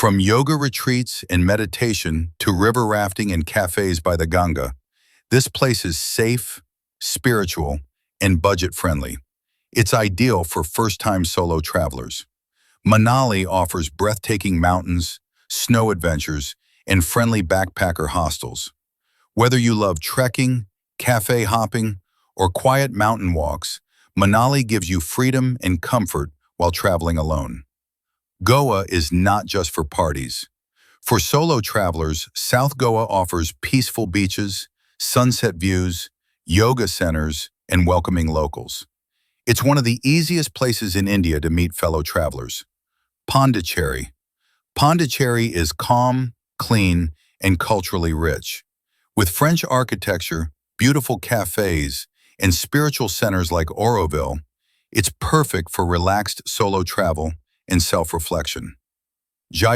From yoga retreats and meditation to river rafting and cafes by the Ganga, this place is safe, spiritual, and budget-friendly. It's ideal for first-time solo travelers. Manali offers breathtaking mountains, snow adventures, and friendly backpacker hostels. Whether you love trekking, cafe hopping, or quiet mountain walks, Manali gives you freedom and comfort while traveling alone. Goa is not just for parties. For solo travelers, South Goa offers peaceful beaches, sunset views, yoga centers, and welcoming locals. It's one of the easiest places in India to meet fellow travelers. Pondicherry. Pondicherry is calm, clean, and culturally rich. With French architecture, beautiful cafes, and spiritual centers like Oroville, it's perfect for relaxed solo travel and self-reflection. Jaipur